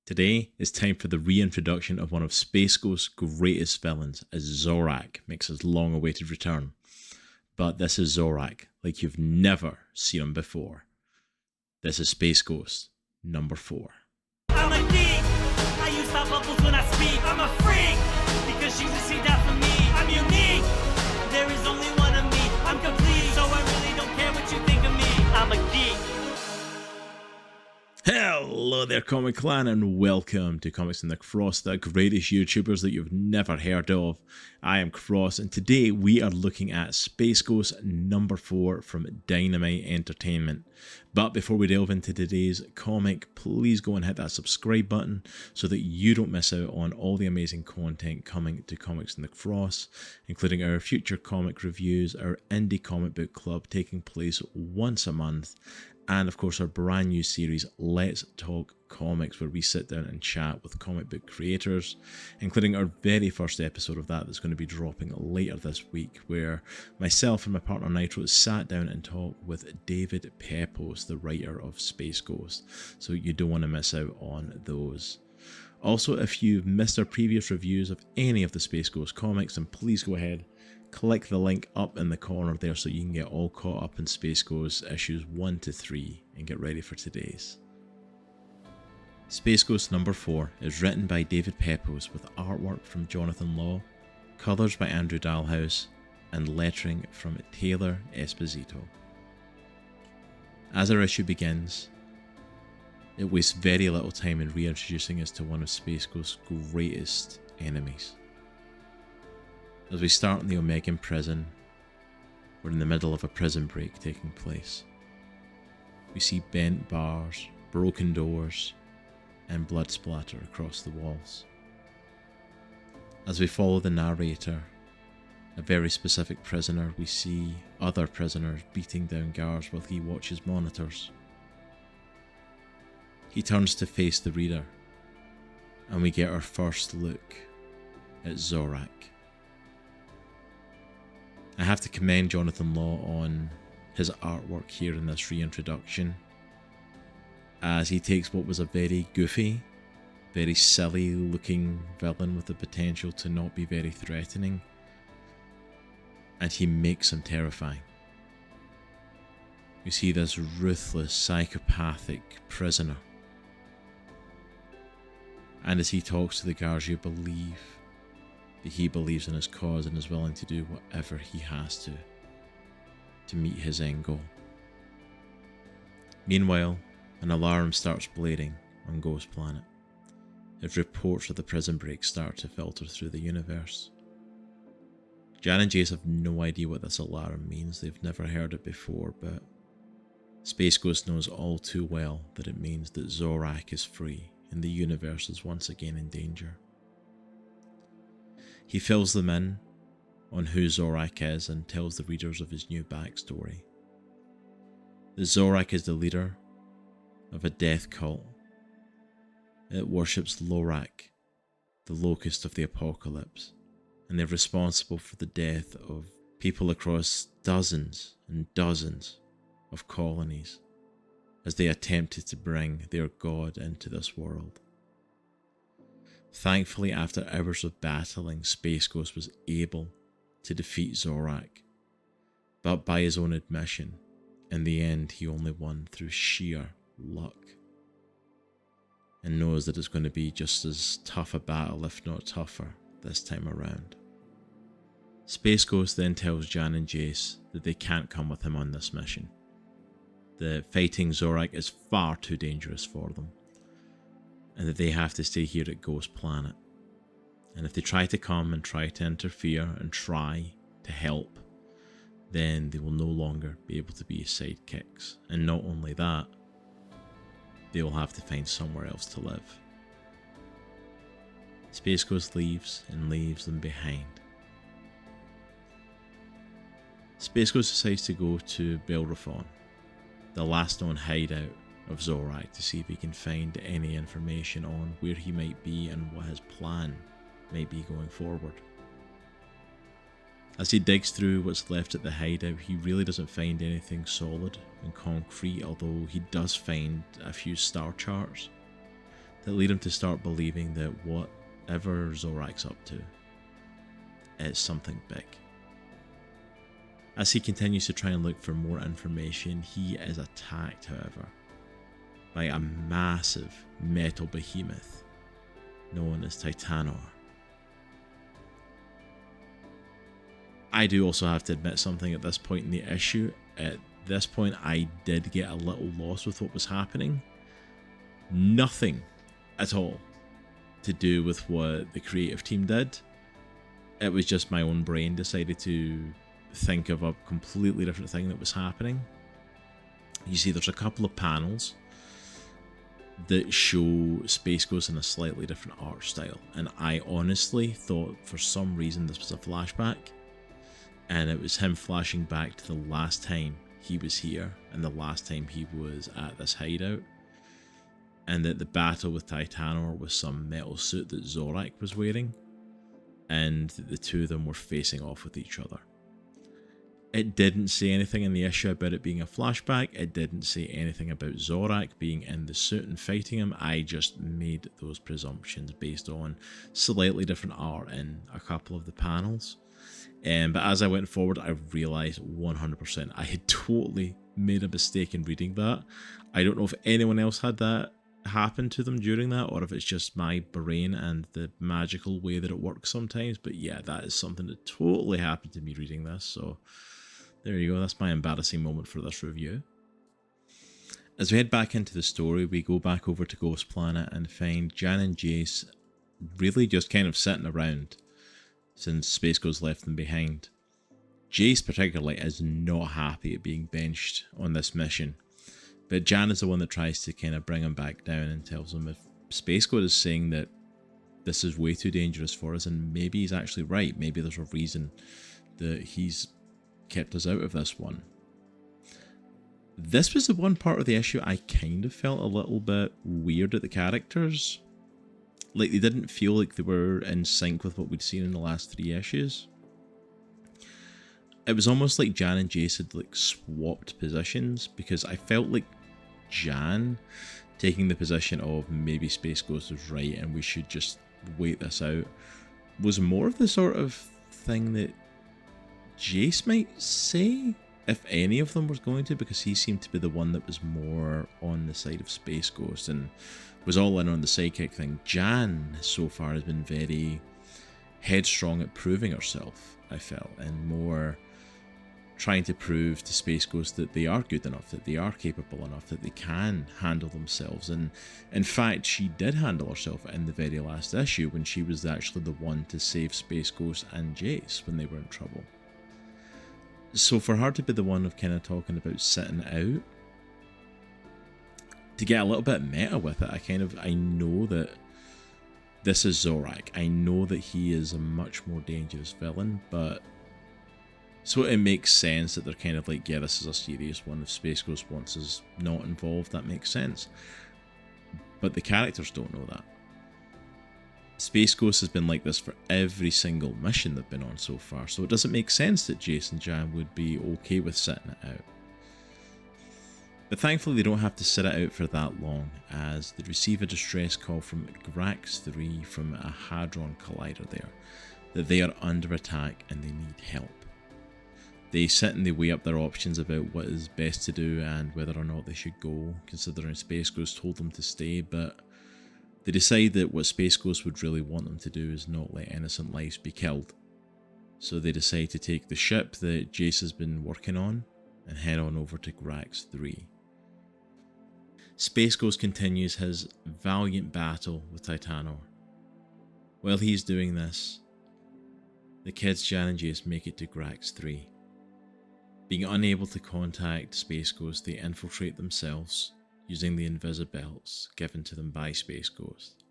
Today is time for the reintroduction of one of Space Ghost's greatest villains, as Zorak makes his long-awaited return. But this is Zorak like you've never seen him before. This is Space Ghost number 4. I'm a geek. I use my bubbles when I speak. I'm a freak because you see that for me. I'm unique. There is only one of me. I'm complete, so I really don't care what you think of me. I'm a geek. Hello there, Comic Clan, and welcome to Comics in the Cross, the greatest YouTubers that you've never heard of. I am Cross, and today we are looking at Space Ghost number 4 from Dynamite Entertainment. But before we delve into today's comic, please go and hit that subscribe button so that you don't miss out on all the amazing content coming to Comics in the Cross, including our future comic reviews, our indie comic book club taking place once a month, and of course our brand new series Let's Talk Comics, where we sit down and chat with comic book creators, including our very first episode of that's going to be dropping later this week, where myself and my partner Nitro sat down and talked with David Pepose, the writer of Space Ghost, so you don't want to miss out on those. Also, if you've missed our previous reviews of any of the Space Ghost comics, then please go ahead, click the link up in the corner there so you can get all caught up in Space Ghost issues 1 to 3 and get ready for today's. Space Ghost number 4 is written by David Pepose with artwork from Jonathan Law, colours by Andrew Dalhouse, and lettering from Taylor Esposito. As our issue begins, it wastes very little time in reintroducing us to one of Space Ghost's greatest enemies. As we start in the Omegan prison, we're in the middle of a prison break taking place. We see bent bars, broken doors, and blood splatter across the walls. As we follow the narrator, a very specific prisoner, we see other prisoners beating down guards while he watches monitors. He turns to face the reader, and we get our first look at Zorak. I have to commend Jonathan Law on his artwork here in this reintroduction, as he takes what was a very goofy, very silly looking villain with the potential to not be very threatening, and he makes him terrifying. We see this ruthless, psychopathic prisoner, and as he talks to the guards, you believe that he believes in his cause and is willing to do whatever he has to meet his end goal. Meanwhile, an alarm starts blaring on Ghost Planet, as reports of the prison break start to filter through the universe. Jan and Jace have no idea what this alarm means. They've never heard it before, but Space Ghost knows all too well that it means that Zorak is free and the universe is once again in danger. He fills them in on who Zorak is and tells the readers of his new backstory. That Zorak is the leader of a death cult. It worships Lorak, the locust of the apocalypse, and they're responsible for the death of people across dozens and dozens of colonies as they attempted to bring their god into this world. Thankfully, after hours of battling, Space Ghost was able to defeat Zorak, but by his own admission, in the end he only won through sheer luck, and knows that it's going to be just as tough a battle, if not tougher, this time around. Space Ghost then tells Jan and Jace that they can't come with him on this mission. That fighting Zorak is far too dangerous for them, and that they have to stay here at Ghost Planet. And if they try to come and try to interfere and try to help, then they will no longer be able to be his sidekicks. And not only that, they will have to find somewhere else to live. Space Ghost leaves and leaves them behind. Space Ghost decides to go to Belrophon, the last known hideout of Zorak, to see if he can find any information on where he might be and what his plan might be going forward. As he digs through what's left at the hideout, he really doesn't find anything solid and concrete, although he does find a few star charts that lead him to start believing that whatever Zorak's up to, it's something big. As he continues to try and look for more information, he is attacked, however, by a massive metal behemoth known as Titanor. I do also have to admit something at this point in the issue. At this point, I did get a little lost with what was happening. Nothing at all to do with what the creative team did. It was just my own brain decided to think of a completely different thing that was happening. You see, there's a couple of panels that show Space Ghost in a slightly different art style, and I honestly thought for some reason this was a flashback, and it was him flashing back to the last time he was here and the last time he was at this hideout, and that the battle with Titanor was some metal suit that Zorak was wearing, and the two of them were facing off with each other. It didn't say anything in the issue about it being a flashback. It didn't say anything about Zorak being in the suit and fighting him. I just made those presumptions based on slightly different art in a couple of the panels. But as I went forward, I realised 100% I had totally made a mistake in reading that. I don't know if anyone else had that happen to them during that, or if it's just my brain and the magical way that it works sometimes. But yeah, that is something that totally happened to me reading this. So there you go, that's my embarrassing moment for this review. As we head back into the story, we go back over to Ghost Planet and find Jan and Jace really just kind of sitting around since Space Ghost left them behind. Jace particularly is not happy at being benched on this mission, but Jan is the one that tries to kind of bring him back down and tells him if Space Ghost is saying that this is way too dangerous for us, and maybe he's actually right, maybe there's a reason that he's kept us out of this one. This was the one part of the issue I kind of felt a little bit weird at the characters. Like, they didn't feel like they were in sync with what we'd seen in the last 3 issues. It was almost like Jan and Jace had like swapped positions, because I felt like Jan taking the position of maybe Space Ghost was right and we should just wait this out was more of the sort of thing that Jace might say, if any of them was going to, because he seemed to be the one that was more on the side of Space Ghost and was all in on the psychic thing. Jan so far has been very headstrong at proving herself, I felt, and more trying to prove to Space Ghost that they are good enough, that they are capable enough, that they can handle themselves. And in fact, she did handle herself in the very last issue when she was actually the one to save Space Ghost and Jace when they were in trouble. So for her to be the one of kind of talking about sitting out, to get a little bit meta with it, I know that this is Zorak. I know that he is a much more dangerous villain, but so it makes sense that they're kind of like, yeah, this is a serious one. If Space Ghost wants us not involved, that makes sense. But the characters don't know that. Space Ghost has been like this for every single mission they've been on so far, so it doesn't make sense that Jace and Jan would be okay with sitting it out. But thankfully they don't have to sit it out for that long, as they receive a distress call from Grax 3 from a Hadron Collider there, that they are under attack and they need help. They sit and they weigh up their options about what is best to do and whether or not they should go, considering Space Ghost told them to stay, but they decide that what Space Ghost would really want them to do is not let innocent lives be killed. So they decide to take the ship that Jace has been working on and head on over to Grax 3. Space Ghost continues his valiant battle with Titanor. While he's doing this, the kids Jan and Jace make it to Grax 3. Being unable to contact Space Ghost, they infiltrate themselves using the Invisibelts given to them by Space Ghost.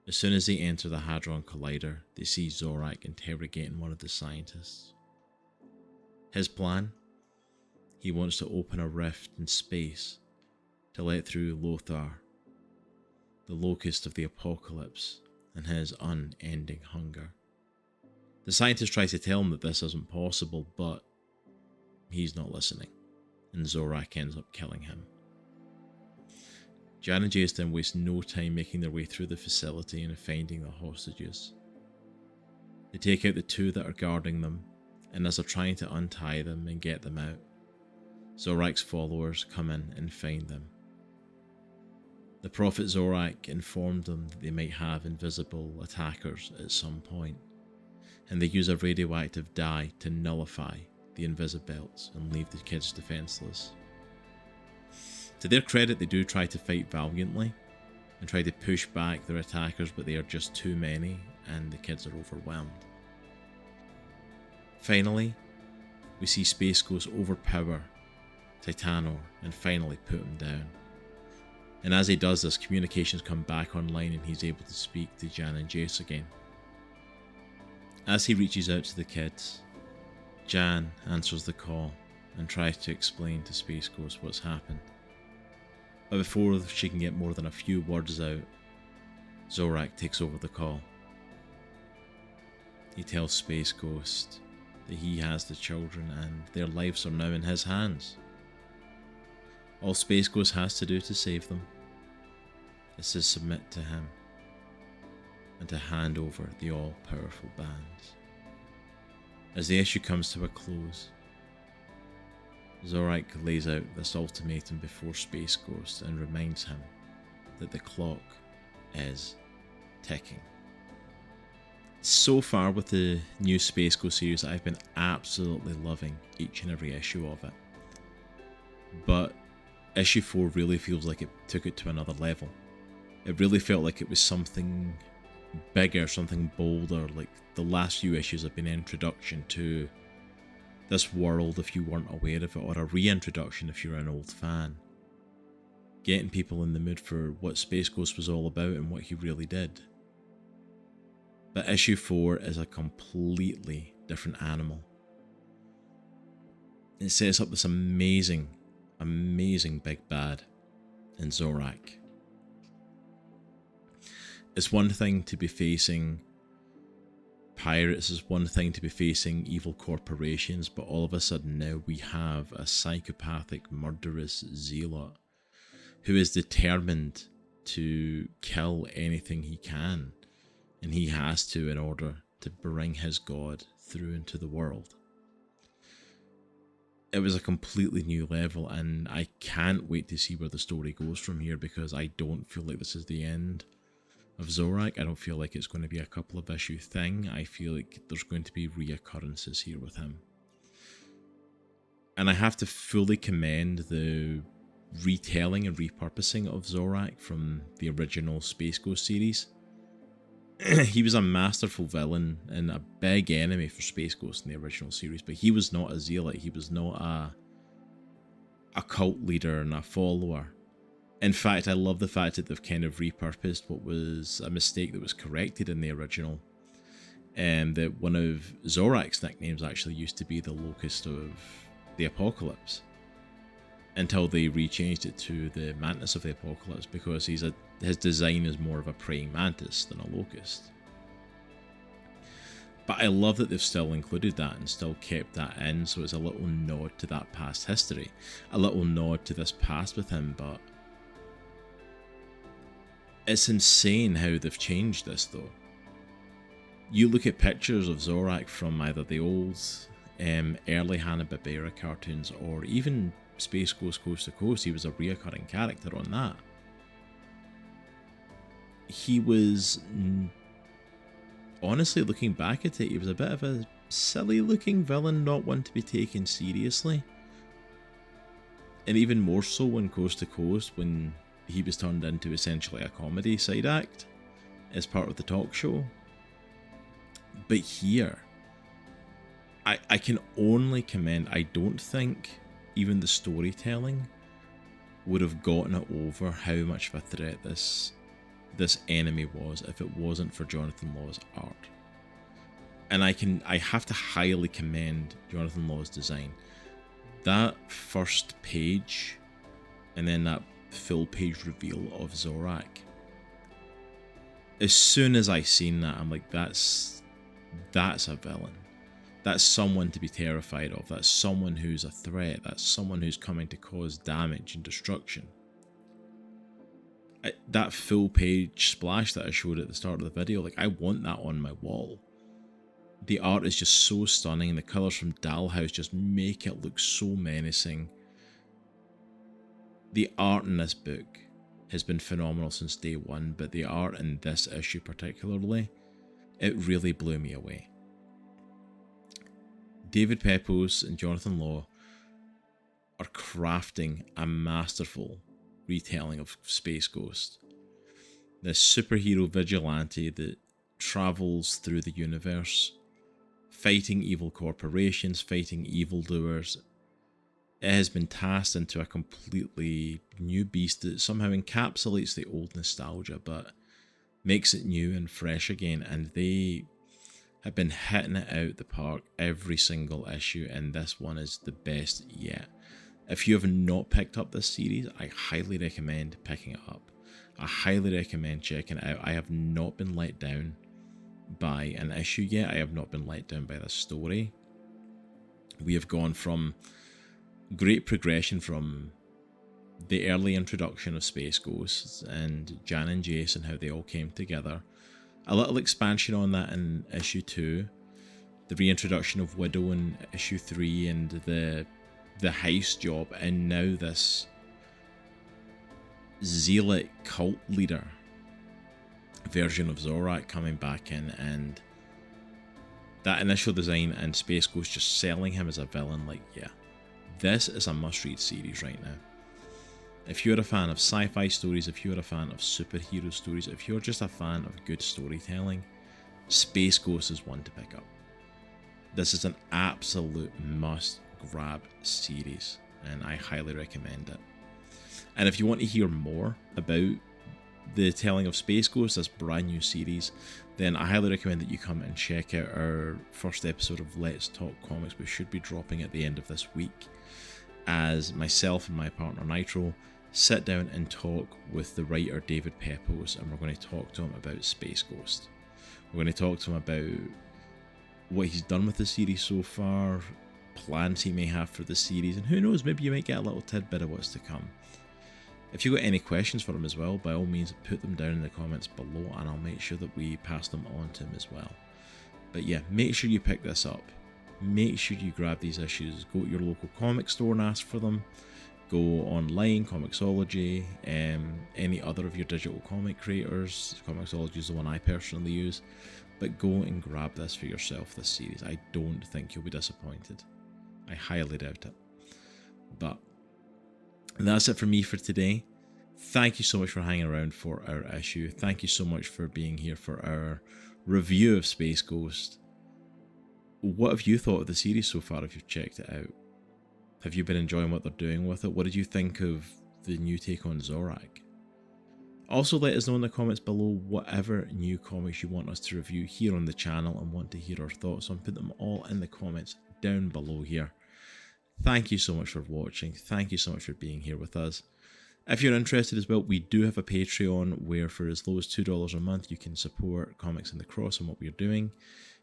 As soon as they enter the Hadron Collider, they see Zorak interrogating one of the scientists. His plan? He wants to open a rift in space to let through Lothar, the locust of the apocalypse, and his unending hunger. The scientist tries to tell him that this isn't possible, but he's not listening, and Zorak ends up killing him. Jan and Jace then waste no time making their way through the facility and finding the hostages. They take out the two that are guarding them, and as they're trying to untie them and get them out, Zorak's followers come in and find them. The Prophet Zorak informed them that they might have invisible attackers at some point, and they use a radioactive dye to nullify the Invisibelts and leave the kids defenseless. To their credit, they do try to fight valiantly and try to push back their attackers, but they are just too many and the kids are overwhelmed. Finally, we see Space Ghost overpower Titanor and finally put him down. And as he does this, communications come back online and he's able to speak to Jan and Jace again. As he reaches out to the kids, Jan answers the call and tries to explain to Space Ghost what's happened. But before she can get more than a few words out, Zorak takes over the call. He tells Space Ghost that he has the children and their lives are now in his hands. All Space Ghost has to do to save them is to submit to him and to hand over the all-powerful bands. As the issue comes to a close, Zorak lays out this ultimatum before Space Ghost and reminds him that the clock is ticking. So far with the new Space Ghost series, I've been absolutely loving each and every issue of it. But issue 4 really feels like it took it to another level. It really felt like it was something bigger, something bolder, like the last few issues have been an introduction to this world if you weren't aware of it, or a reintroduction if you're an old fan. Getting people in the mood for what Space Ghost was all about and what he really did. But issue 4 is a completely different animal. It sets up this amazing big bad in Zorak. It's one thing to be facing pirates, it's one thing to be facing evil corporations, but all of a sudden now we have a psychopathic, murderous zealot who is determined to kill anything he can, and he has to in order to bring his god through into the world. It was a completely new level, and I can't wait to see where the story goes from here, because I don't feel like this is the end of Zorak. I don't feel like it's going to be a couple of issue thing. I feel like there's going to be reoccurrences here with him. And I have to fully commend the retelling and repurposing of Zorak from the original Space Ghost series. He was a masterful villain and a big enemy for Space Ghost in the original series, but he was not a zealot. He was not a cult leader and a follower. In fact, I love the fact that they've kind of repurposed what was a mistake that was corrected in the original. And that one of Zorak's nicknames actually used to be the Locust of the Apocalypse, until they rechanged it to the Mantis of the Apocalypse, because his design is more of a praying mantis than a locust. But I love that they've still included that and still kept that in, so it's a little nod to that past history, a little nod to this past with him. But it's insane how they've changed this though. You look at pictures of Zorak from either the old early Hanna-Barbera cartoons or even Space Ghost Coast to Coast, he was a reoccurring character on that. He was, honestly looking back at it, he was a bit of a silly looking villain, not one to be taken seriously. And even more so in Coast to Coast, when he was turned into essentially a comedy side act as part of the talk show. But here, I can only commend, I don't think even the storytelling would have gotten it over how much of a threat this enemy was if it wasn't for Jonathan Law's art. And I have to highly commend Jonathan Law's design. That first page and then that full page reveal of Zorak, as soon as I seen that, I'm like, that's a villain. That's someone to be terrified of. That's someone who's a threat. That's someone who's coming to cause damage and destruction. that full page splash that I showed at the start of the video, like I want that on my wall. The art is just so stunning. The colours from Dalhouse just make it look so menacing. The art in this book has been phenomenal since day one, but the art in this issue particularly, it really blew me away. David Pepose and Jonathan Law are crafting a masterful retelling of Space Ghost. This superhero vigilante that travels through the universe, fighting evil corporations, fighting evildoers. It has been tasked into a completely new beast that somehow encapsulates the old nostalgia, but makes it new and fresh again. And they have been hitting it out the park every single issue, and this one is the best yet. If you have not picked up this series, I highly recommend picking it up. I highly recommend checking it out. I have not been let down by an issue yet. I have not been let down by the story. We have gone from great progression from the early introduction of Space Ghosts and Jan and Jason, how they all came together. A little expansion on that in issue 2. The reintroduction of Widow in issue 3 and the heist job, and now this zealot cult leader version of Zorak coming back in, and that initial design and Space Ghost just selling him as a villain. Like, yeah, this is a must-read series right now. If you're a fan of sci-fi stories, if you're a fan of superhero stories, if you're just a fan of good storytelling, Space Ghost is one to pick up. This is an absolute must-grab series, and I highly recommend it. And if you want to hear more about the telling of Space Ghost, this brand new series, then I highly recommend that you come and check out our first episode of Let's Talk Comics, which should be dropping at the end of this week, as myself and my partner Nitro sit down and talk with the writer David Pepose, and we're going to talk to him about Space Ghost. We're going to talk to him about what he's done with the series so far, plans he may have for the series, and who knows, maybe you might get a little tidbit of what's to come. If you've got any questions for him as well, by all means put them down in the comments below, and I'll make sure that we pass them on to him as well. But yeah, make sure you pick this up. Make sure you grab these issues. Go to your local comic store and ask for them. Go online, Comixology, any other of your digital comic creators. Comixology is the one I personally use. But go and grab this for yourself, this series. I don't think you'll be disappointed. I highly doubt it. But that's it for me for today. Thank you so much for hanging around for our issue. Thank you so much for being here for our review of Space Ghost. What have you thought of the series so far if you've checked it out? Have you been enjoying what they're doing with it? What did you think of the new take on Zorak? Also, let us know in the comments below whatever new comics you want us to review here on the channel and want to hear our thoughts on. Put them all in the comments down below here. Thank you so much for watching. Thank you so much for being here with us. If you're interested as well, we do have a Patreon where for as low as $2 a month you can support Comics in the Cross and what we're doing.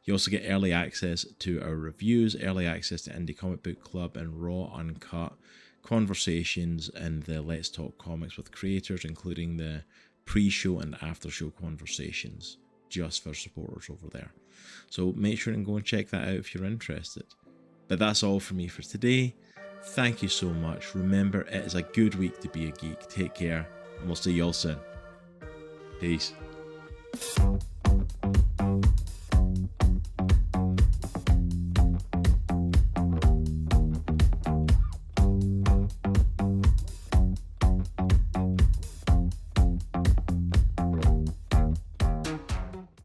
You also get early access to our reviews, early access to Indie Comic Book Club, and raw, uncut conversations in the Let's Talk Comics with creators, including the pre-show and after-show conversations, just for supporters over there. So make sure and go and check that out if you're interested. But that's all from me for today. Thank you so much. Remember, it is a good week to be a geek. Take care, and we'll see you all soon. Peace.